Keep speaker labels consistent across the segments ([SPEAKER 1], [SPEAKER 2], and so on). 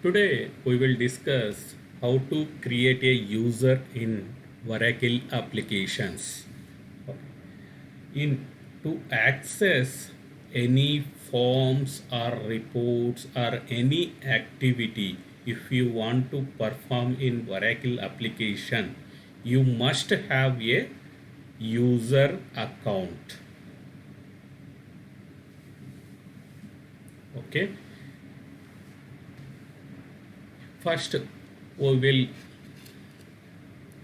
[SPEAKER 1] Today we will discuss how to create a user in Oracle applications. In to access any forms or reports or any activity, if you want to perform in Oracle application, you must have a user account. Okay. First, we will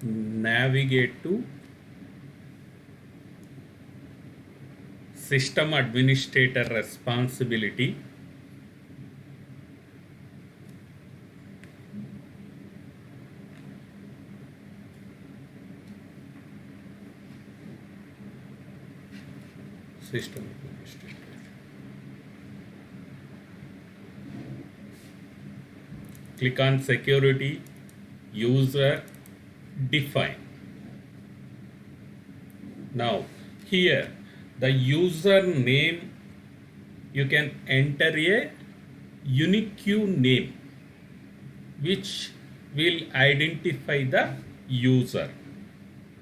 [SPEAKER 1] navigate to system administrator responsibility. System administrator. Click on security, user, define. Now here the user name, you can enter a unique name which will identify the user.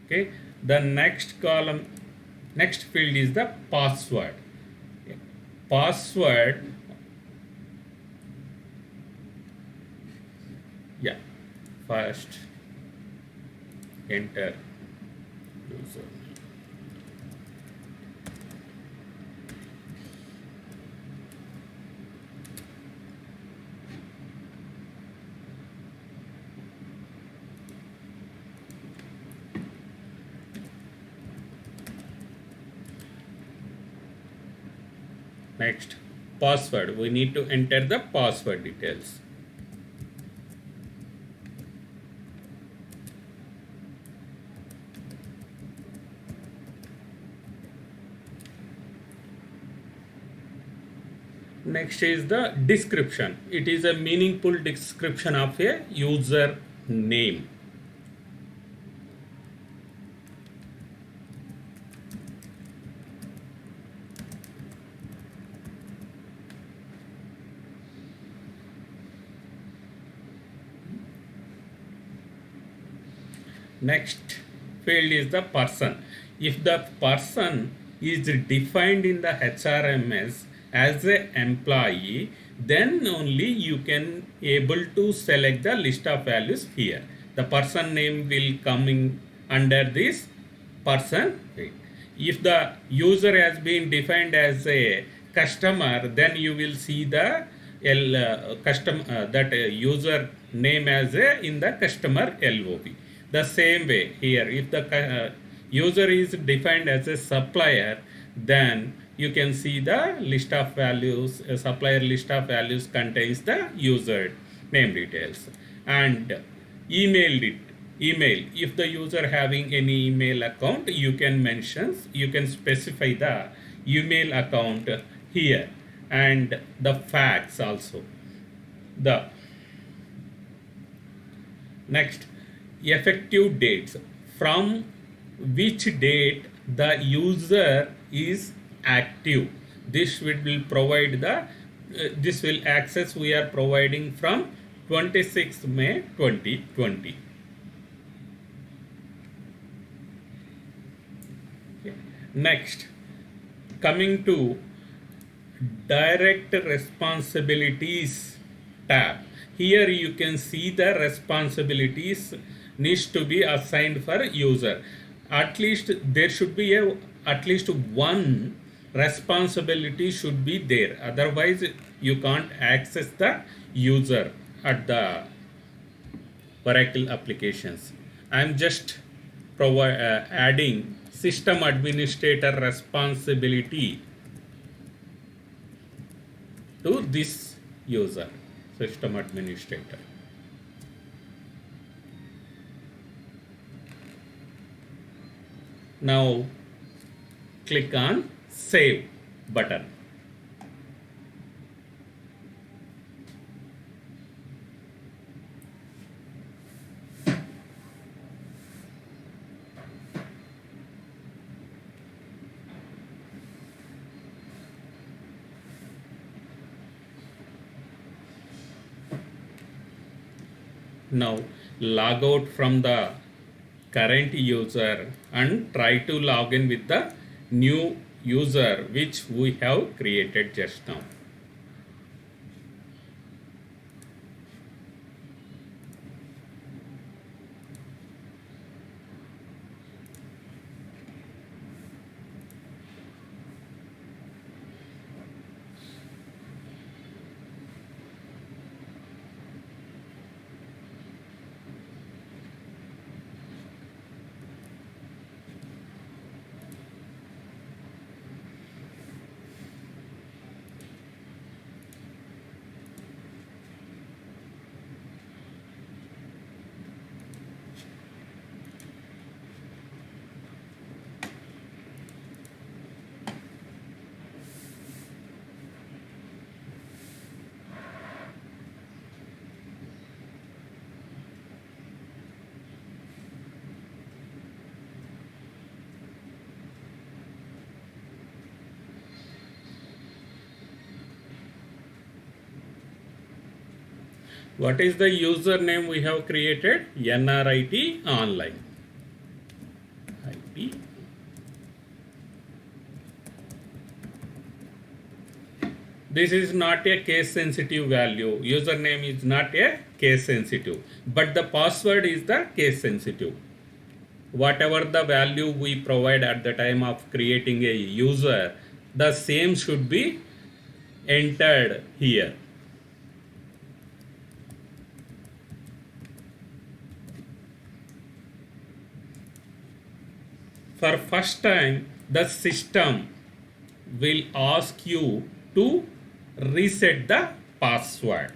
[SPEAKER 1] Okay, the next column, next field is the password. Password, yeah, first enter user. Next, password. We need to enter the password details. Next is the description. It is a meaningful description of a user name. Next field is the person. If the person is defined in the HRMS as an employee, then only you can able to select the list of values here. The person name will come under this person. If the user has been defined as a customer, then you will see the user name as a in the customer LOB. The same way here, if the user is defined as a supplier, then you can see the list of values, a supplier list of values contains the user name details. And email, if the user having any email account, you can mention, you can specify the email account here. And the fax also. The next, effective dates, from which date the user is active. This will provide the this will access we are providing from 26th May 2020. Okay. Next, coming to direct responsibilities tab. Here you can see the responsibilities needs to be assigned for user. At least there should be at least one responsibility should be there. Otherwise you can't access the user at the Oracle applications. I am just adding system administrator responsibility to this user, system administrator. Now click on save button. Now log out from the current user and try to log in with the new user which we have created just now. What is the username we have created? NRIT online. IT. This is not a case sensitive value. Username is not a case sensitive, but the password is the case sensitive. Whatever the value we provide at the time of creating a user, the same should be entered here. For first time, the system will ask you to reset the password.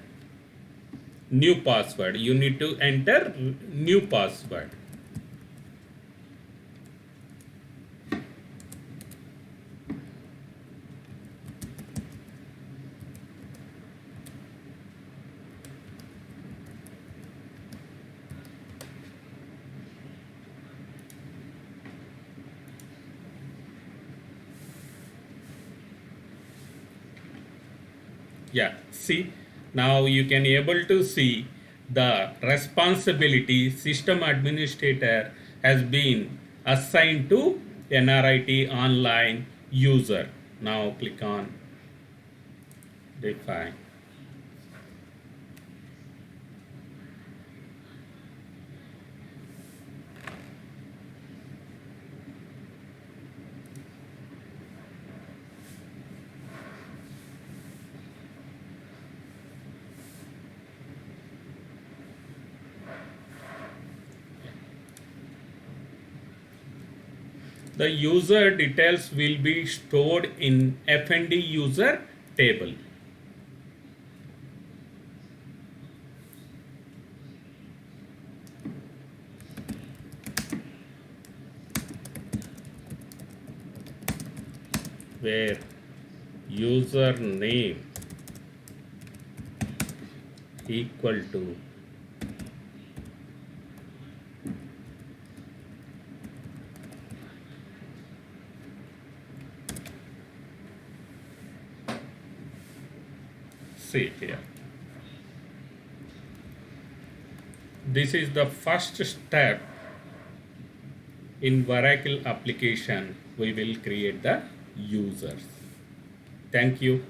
[SPEAKER 1] New password. You need to enter new password. Yeah, see, now you can able to see the responsibility system administrator has been assigned to NRIT online user. Now click on define. The user details will be stored in FND user table. Where username equal to see here. This is the first step in Oracle application. We will create the users. Thank you.